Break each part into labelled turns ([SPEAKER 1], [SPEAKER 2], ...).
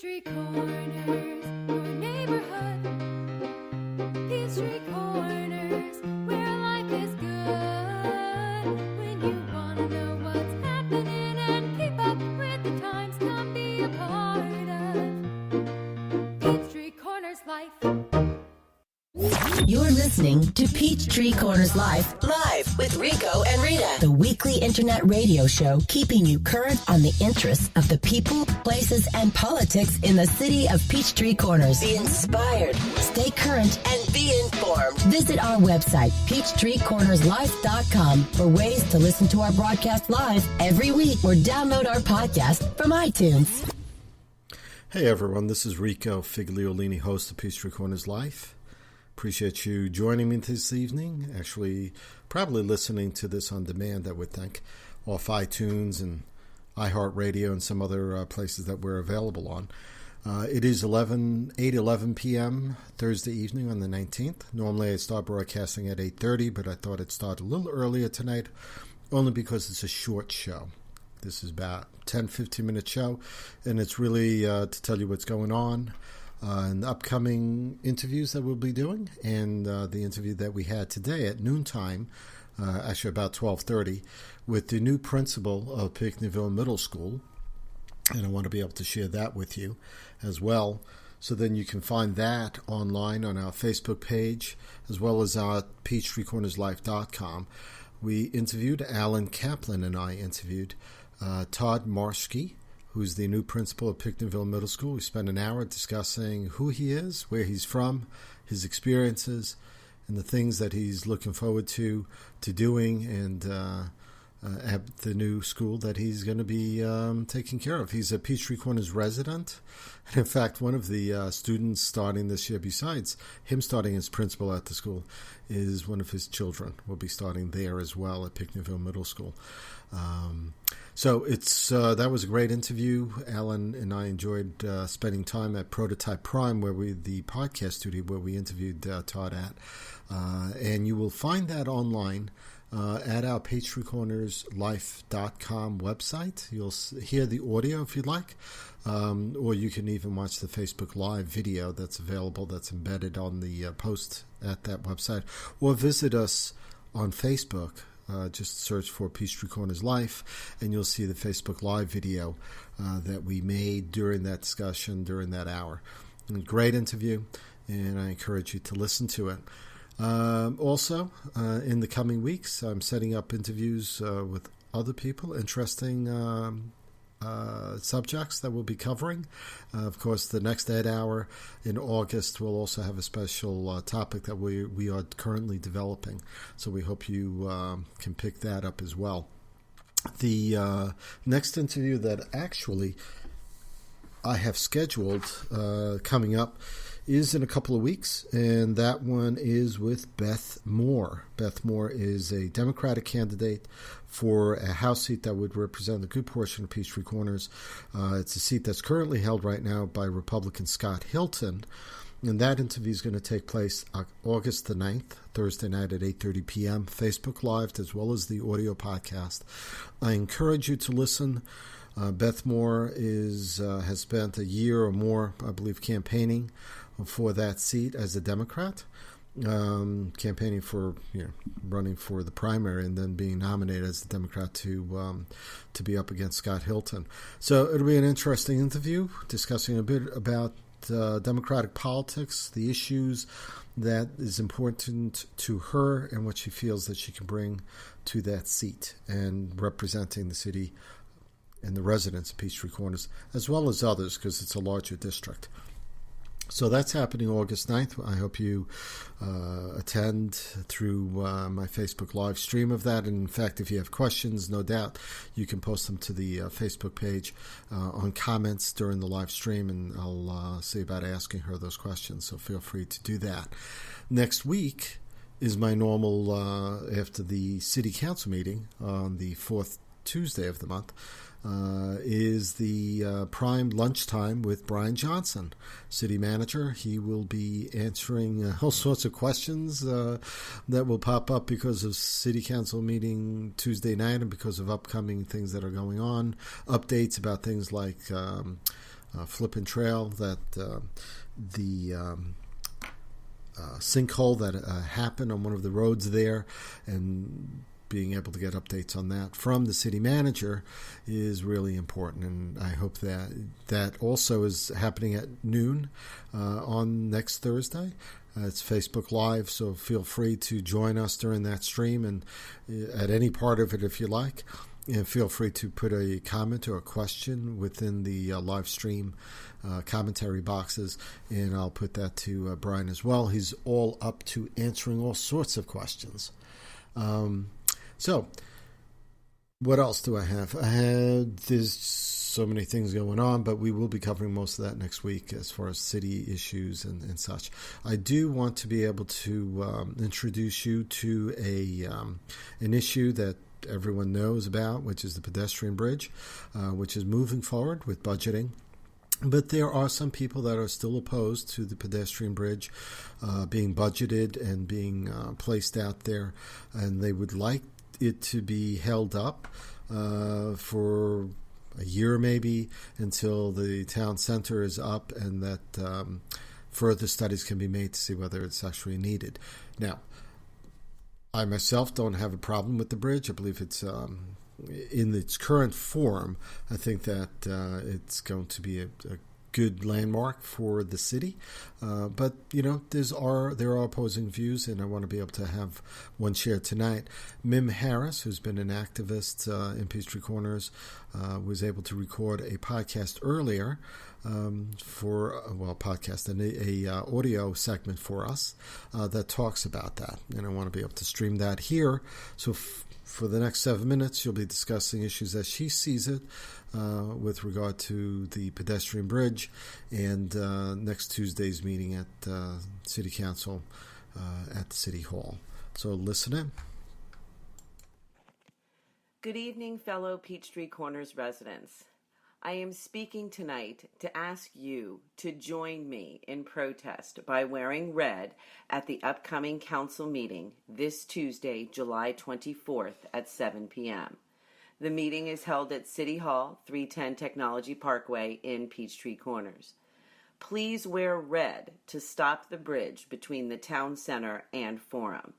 [SPEAKER 1] Peachtree Corners, your neighborhood. Peachtree Corners, where life is good. When you want to know what's happening and keep up with the times, come be a part of Peachtree Corners Life.
[SPEAKER 2] You're listening to Peachtree Corners Live with Rico and Rita, the weekly internet radio show keeping you current on the interests of the people, places, and politics in the city of Peachtree Corners. Be inspired, stay current, and be informed. Visit our website, peachtreecornerslife.com, for ways to listen to our broadcast live every week or download our podcast from iTunes.
[SPEAKER 3] Hey everyone, this is Rico Figliolini, host of Peachtree Corners Live. Appreciate you joining me this evening. Actually, probably listening to this on demand, I would think, off iTunes and iHeartRadio and some other places that we're available on. It is 8:11 p.m. Thursday evening on the 19th. Normally I start broadcasting at 8:30, but I thought I'd start a little earlier tonight, only because it's a short show. This is about a 10-15 minute show, and it's really to tell you what's going on. And upcoming interviews that we'll be doing, and the interview that we had today at noontime, actually about 12:30, with the new principal of Pinckneyville Middle School, and I want to be able to share that with you as well. So then you can find that online on our Facebook page, as well as our peachtreecornerslife.com. We interviewed, Alan Kaplan and I interviewed Todd Marshke, who's the new principal of Pinckneyville Middle School. We spent an hour discussing who he is, where he's from, his experiences, and the things that he's looking forward to doing, and at the new school that he's going to be taking care of. He's a Peachtree Corners resident, and in fact, one of the students starting this year, besides him starting as principal at the school, is one of his children will be starting there as well at Pinckneyville Middle School. So it's that was a great interview. Alan and I enjoyed spending time at Prototype Prime, the podcast studio where we interviewed Todd at, and you will find that online at our peachtreecornerslife.com website. You'll hear the audio if you'd like, or you can even watch the Facebook Live video that's available, that's embedded on the post at that website, or visit us on Facebook. Just search for Peachtree Corners Life, and you'll see the Facebook Live video that we made during that discussion, during that hour. Great interview, and I encourage you to listen to it. Also, in the coming weeks, I'm setting up interviews with other people, interesting subjects that we'll be covering. Of course, the next Ed Hour in August will also have a special topic that we are currently developing. So we hope you can pick that up as well. The next interview that actually I have scheduled coming up is in a couple of weeks, and that one is with Beth Moore. Beth Moore is a Democratic candidate for a House seat that would represent a good portion of Peachtree Corners. It's a seat that's currently held right now by Republican Scott Hilton, and that interview is going to take place August the 9th, Thursday night at 8:30 p.m., Facebook Live, as well as the audio podcast. I encourage you to listen. Beth Moore has spent a year or more, I believe, campaigning for that seat as a Democrat, campaigning for, running for the primary and then being nominated as a Democrat to be up against Scott Hilton. So it'll be an interesting interview discussing a bit about Democratic politics, the issues that is important to her, and what she feels that she can bring to that seat and representing the city and the residents of Peachtree Corners, as well as others, because it's a larger district. So that's happening August 9th. I hope you attend through my Facebook Live stream of that. And in fact, if you have questions, no doubt, you can post them to the Facebook page on comments during the live stream, and I'll see about asking her those questions. So feel free to do that. Next week is my normal, after the City Council meeting on the fourth Tuesday of the month, is the prime lunchtime with Brian Johnson, city manager. He will be answering all sorts of questions that will pop up because of city council meeting Tuesday night and because of upcoming things that are going on, updates about things like Flippin' Trail, that the sinkhole that happened on one of the roads there, and being able to get updates on that from the city manager is really important. And I hope that that also is happening at noon on next Thursday. It's Facebook Live, so feel free to join us during that stream and at any part of it if you like. And feel free to put a comment or a question within the live stream commentary boxes, and I'll put that to Brian as well. He's all up to answering all sorts of questions. So, what else do I have? There's so many things going on, but we will be covering most of that next week as far as city issues and such. I do want to be able to introduce you to an issue that everyone knows about, which is the pedestrian bridge, which is moving forward with budgeting. But there are some people that are still opposed to the pedestrian bridge being budgeted and being placed out there, and they would like it to be held up for a year maybe until the town center is up, and that further studies can be made to see whether it's actually needed. Now, I myself don't have a problem with the bridge. I believe it's in its current form. I think that it's going to be a good landmark for the city. But, you know, there are opposing views, and I want to be able to have one shared tonight. Mim Harris, who's been an activist in Peachtree Corners, was able to record a podcast earlier podcast and a audio segment for us that talks about that. And I want to be able to stream that here. So for the next 7 minutes, you'll be discussing issues as she sees it with regard to the pedestrian bridge and next Tuesday's meeting at City Council at City Hall. So listen in.
[SPEAKER 4] Good evening, fellow Peachtree Corners residents. I am speaking tonight to ask you to join me in protest by wearing red at the upcoming council meeting this Tuesday, July 24th at 7 p.m. The meeting is held at City Hall, 310 Technology Parkway in Peachtree Corners. Please wear red to stop the bridge between the town center and Forum.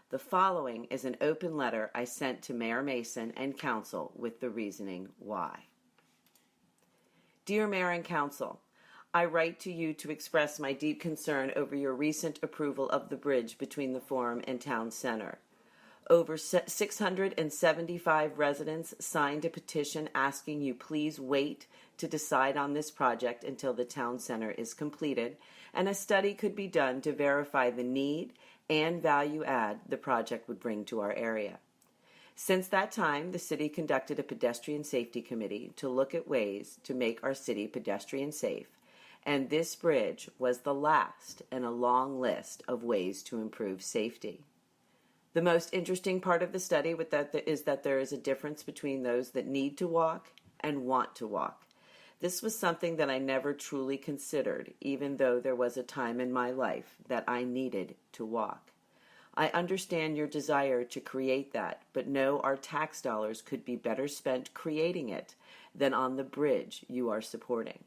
[SPEAKER 4] The following is an open letter I sent to Mayor Mason and Council with the reasoning why. Dear Mayor and Council, I write to you to express my deep concern over your recent approval of the bridge between the Forum and Town Center. Over 675 residents signed a petition asking you please wait to decide on this project until the Town Center is completed, and a study could be done to verify the need and value add the project would bring to our area. Since that time, the city conducted a pedestrian safety committee to look at ways to make our city pedestrian safe, and this bridge was the last in a long list of ways to improve safety. The most interesting part of the study is that there is a difference between those that need to walk and want to walk. This was something that I never truly considered, even though there was a time in my life that I needed to walk. I understand your desire to create that, but know our tax dollars could be better spent creating it than on the bridge you are supporting.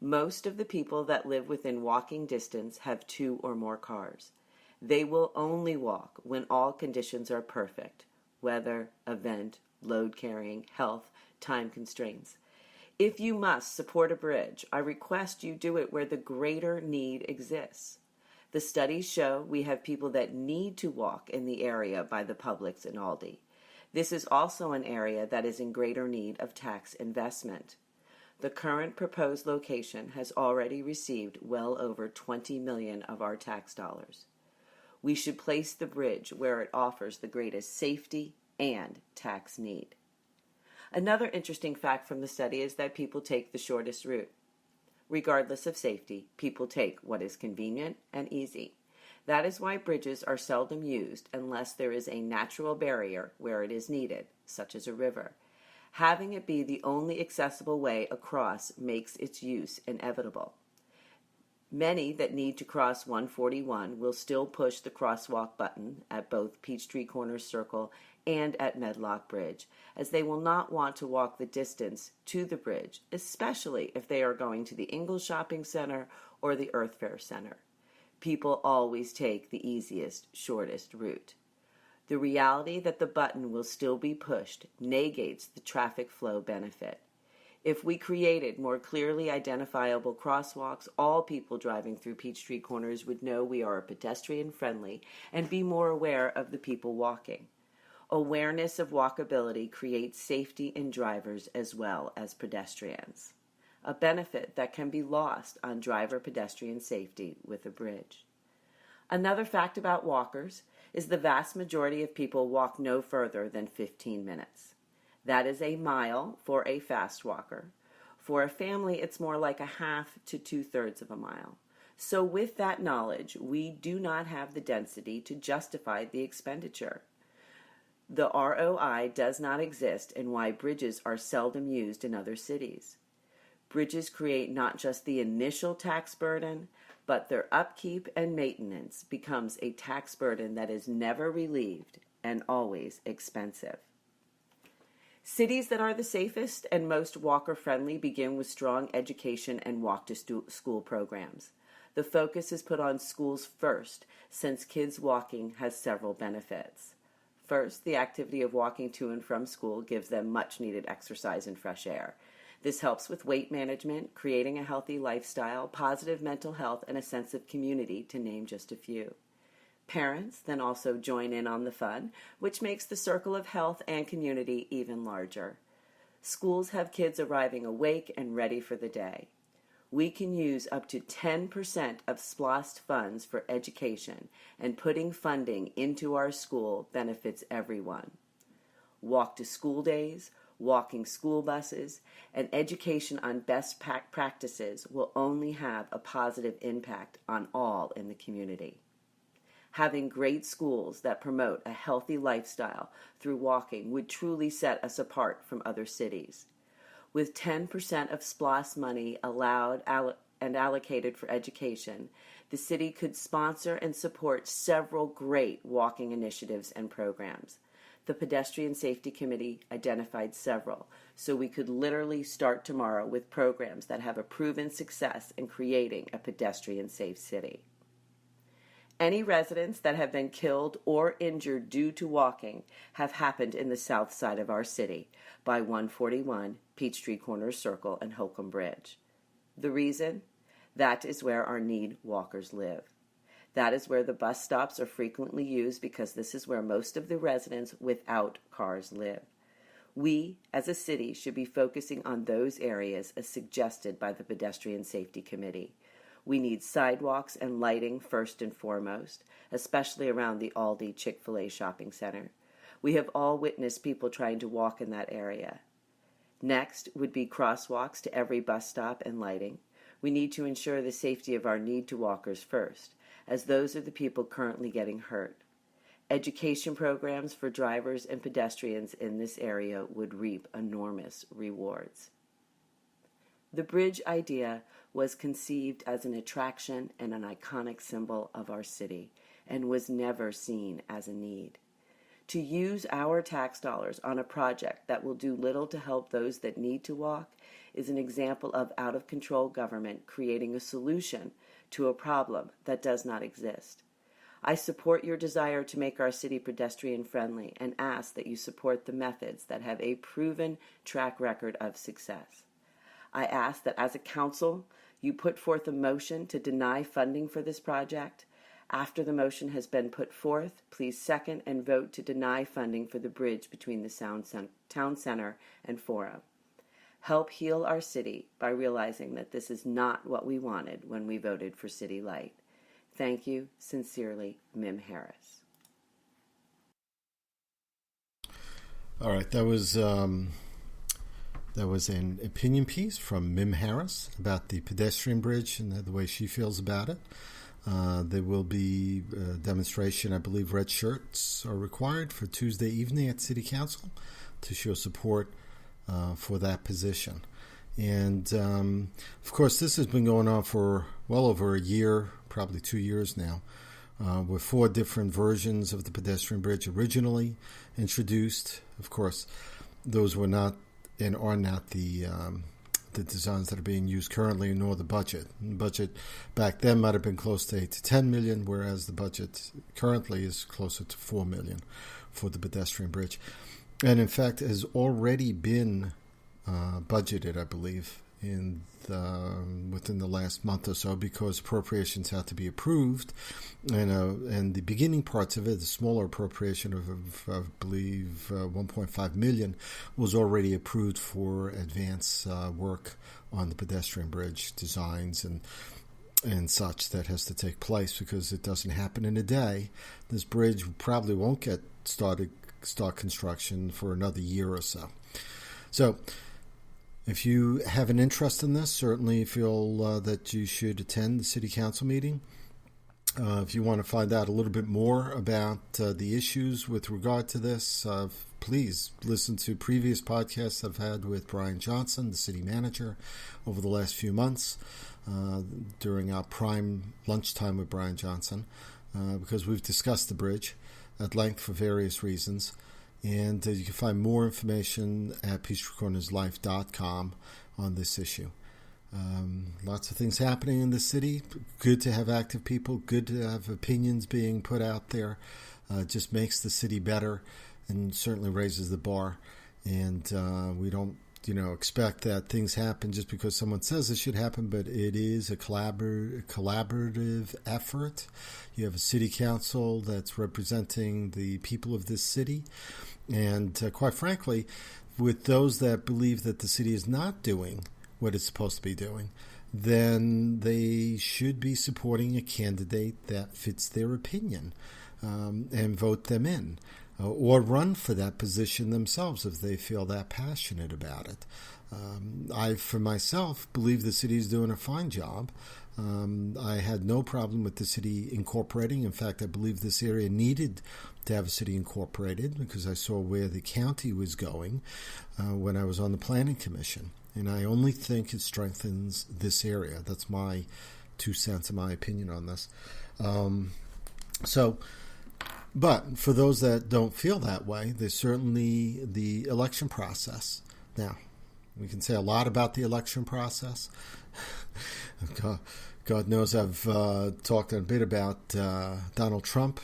[SPEAKER 4] Most of the people that live within walking distance have 2 or more cars. They will only walk when all conditions are perfect: weather, event, load carrying, health, time constraints. If you must support a bridge, I request you do it where the greater need exists. The studies show we have people that need to walk in the area by the Publix and Aldi. This is also an area that is in greater need of tax investment. The current proposed location has already received well over $20 million of our tax dollars. We should place the bridge where it offers the greatest safety and tax need. Another interesting fact from the study is that people take the shortest route. Regardless of safety, people take what is convenient and easy. That is why bridges are seldom used unless there is a natural barrier where it is needed, such as a river. Having it be the only accessible way across makes its use inevitable. Many that need to cross 141 will still push the crosswalk button at both Peachtree Corners Circle and at Medlock Bridge, as they will not want to walk the distance to the bridge, especially if they are going to the Ingalls Shopping Center or the Earth Fair Center. People always take the easiest, shortest route. The reality that the button will still be pushed negates the traffic flow benefit. If we created more clearly identifiable crosswalks, all people driving through Peachtree Corners would know we are pedestrian-friendly and be more aware of the people walking. Awareness of walkability creates safety in drivers as well as pedestrians, a benefit that can be lost on driver-pedestrian safety with a bridge. Another fact about walkers is the vast majority of people walk no further than 15 minutes. That is a mile for a fast walker. For a family, it's more like a half to 2/3 of a mile. So with that knowledge, we do not have the density to justify the expenditure. The ROI does not exist, and why bridges are seldom used in other cities. Bridges create not just the initial tax burden, but their upkeep and maintenance becomes a tax burden that is never relieved and always expensive. Cities that are the safest and most walker-friendly begin with strong education and walk-to-school programs. The focus is put on schools first, since kids walking has several benefits. First, the activity of walking to and from school gives them much-needed exercise and fresh air. This helps with weight management, creating a healthy lifestyle, positive mental health, and a sense of community, to name just a few. Parents then also join in on the fun, which makes the circle of health and community even larger. Schools have kids arriving awake and ready for the day. We can use up to 10% of SPLOST funds for education, and putting funding into our school benefits everyone. Walk to school days, walking school buses, and education on best practices will only have a positive impact on all in the community. Having great schools that promote a healthy lifestyle through walking would truly set us apart from other cities. With 10% of SPLOST money allowed and allocated for education, the city could sponsor and support several great walking initiatives and programs. The Pedestrian Safety Committee identified several, so we could literally start tomorrow with programs that have a proven success in creating a pedestrian-safe city. Any residents that have been killed or injured due to walking have happened in the south side of our city by 141, Peachtree Corners Circle, and Holcomb Bridge. The reason? That is where our need walkers live. That is where the bus stops are frequently used, because this is where most of the residents without cars live. We, as a city, should be focusing on those areas as suggested by the Pedestrian Safety Committee. We need sidewalks and lighting first and foremost, especially around the Aldi Chick-fil-A shopping center. We have all witnessed people trying to walk in that area. Next would be crosswalks to every bus stop and lighting. We need to ensure the safety of our need-to-walkers first, as those are the people currently getting hurt. Education programs for drivers and pedestrians in this area would reap enormous rewards. The bridge idea was conceived as an attraction and an iconic symbol of our city, and was never seen as a need. To use our tax dollars on a project that will do little to help those that need to walk is an example of out-of-control government creating a solution to a problem that does not exist. I support your desire to make our city pedestrian-friendly, and ask that you support the methods that have a proven track record of success. I ask that as a council, you put forth a motion to deny funding for this project. After the motion has been put forth, please second and vote to deny funding for the bridge between the town center and Forum. Help heal our city by realizing that this is not what we wanted when we voted for City Light. Thank you. Sincerely, Mim Harris.
[SPEAKER 3] All right, that was an opinion piece from Mim Harris about the pedestrian bridge and the way she feels about it. There will be a demonstration. I believe red shirts are required for Tuesday evening at City Council to show support for that position. And, of course, this has been going on for well over a year, probably 2 years now, with 4 different versions of the pedestrian bridge originally, introduced. Of course, those were not and are not the designs that are being used currently, nor the budget. The budget back then might have been close to 8 to 10 million, whereas the budget currently is closer to 4 million for the pedestrian bridge. And in fact, has already been budgeted, I believe, within the last month or so, because appropriations had to be approved, and the beginning parts of it, the smaller appropriation of I believe 1.5 million, was already approved for advance work on the pedestrian bridge designs and such that has to take place, because it doesn't happen in a day. This bridge probably won't start construction for another year or so. So if you have an interest in this, certainly feel that you should attend the City Council meeting. If you want to find out a little bit more about the issues with regard to this, please listen to previous podcasts I've had with Brian Johnson, the city manager, over the last few months during our prime lunchtime with Brian Johnson, because we've discussed the bridge at length for various reasons. And you can find more information at peachtreecornerslife.com on this issue. Lots of things happening in the city. Good to have active people. Good to have opinions being put out there. Just makes the city better and certainly raises the bar. And we don't, expect that things happen just because someone says it should happen, but it is a collaborative effort. You have a city council that's representing the people of this city. And quite frankly, with those that believe that the city is not doing what it's supposed to be doing, then they should be supporting a candidate that fits their opinion and vote them in. Or run for that position themselves if they feel that passionate about it. I, for myself, believe the city is doing a fine job. I had no problem with the city incorporating. In fact, I believe this area needed to have a city incorporated because I saw where the county was going when I was on the Planning Commission. And I only think it strengthens this area. That's my 2 cents and my opinion on this. But for those that don't feel that way, there's certainly the election process. Now, we can say a lot about the election process. God knows I've talked a bit about Donald Trump,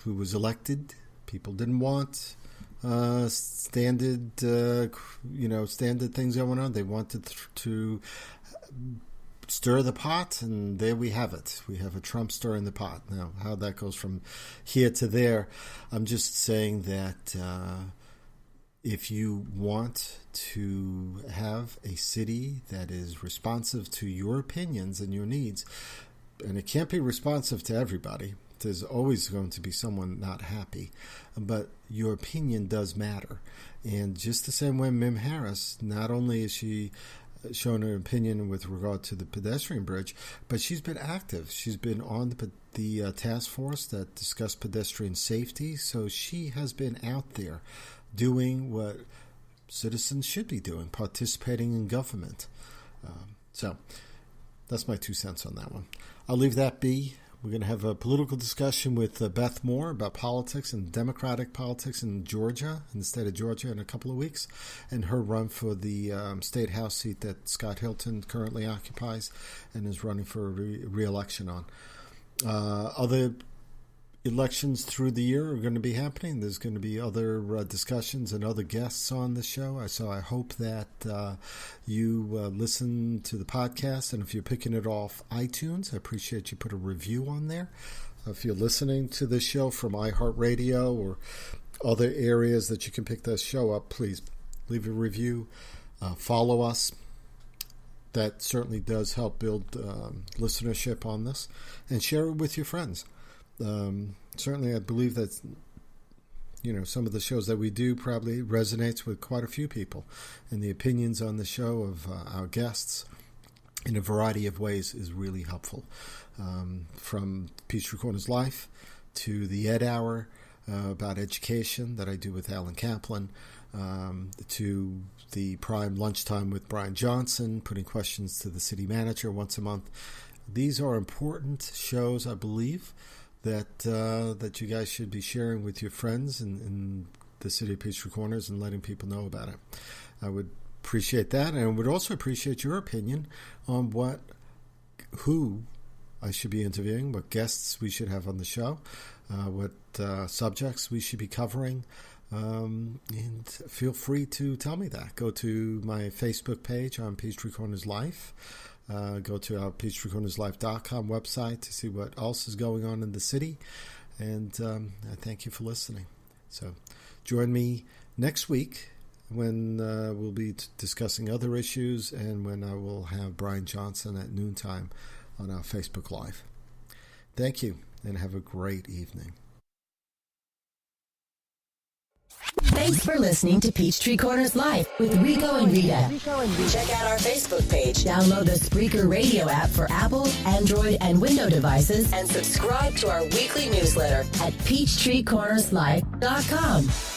[SPEAKER 3] who was elected. People didn't want standard things going on. They wanted to stir the pot, and there we have it. We have a Trump stirring the pot. Now, how that goes from here to there, I'm just saying that if you want to have a city that is responsive to your opinions and your needs, and it can't be responsive to everybody, there's always going to be someone not happy, but your opinion does matter. And just the same way Mim Harris, not only is she shown her opinion with regard to the pedestrian bridge, but she's been active. She's been on the task force that discussed pedestrian safety, so she has been out there doing what citizens should be doing, participating in government. So that's my 2 cents on that one. I'll leave that be. We're going to have a political discussion with Beth Moore about politics and Democratic politics in Georgia, in the state of Georgia, in a couple of weeks, and her run for the state house seat that Scott Hilton currently occupies and is running for re-election on. Other elections through the year are going to be happening. There's going to be other discussions and other guests on the show. So I hope that you listen to the podcast. And if you're picking it off iTunes, I appreciate you put a review on there. If you're listening to this show from iHeartRadio or other areas that you can pick this show up, please leave a review. Follow us. That certainly does help build listenership on this. And share it with your friends. Certainly, I believe that some of the shows that we do probably resonates with quite a few people, and the opinions on the show of our guests in a variety of ways is really helpful. From Peachtree Corners Life to the Ed Hour about education that I do with Alan Kaplan, to the Prime Lunchtime with Brian Johnson, putting questions to the city manager once a month. These are important shows, I believe, that you guys should be sharing with your friends and the city of Peachtree Corners and letting people know about it. I would appreciate that, and I would also appreciate your opinion on who I should be interviewing, what guests we should have on the show, what subjects we should be covering. And feel free to tell me that. Go to my Facebook page on Peachtree Corners Life. Go to our peachtreecornerslife.com website to see what else is going on in the city. And I thank you for listening. So join me next week when we'll be discussing other issues and when I will have Brian Johnson at noontime on our Facebook Live. Thank you and have a great evening.
[SPEAKER 2] Thanks for listening to Peachtree Corners Live with Rico and Rita. Check out our Facebook page, download the Spreaker radio app for Apple, Android, and Windows devices, and subscribe to our weekly newsletter at peachtreecornerslife.com.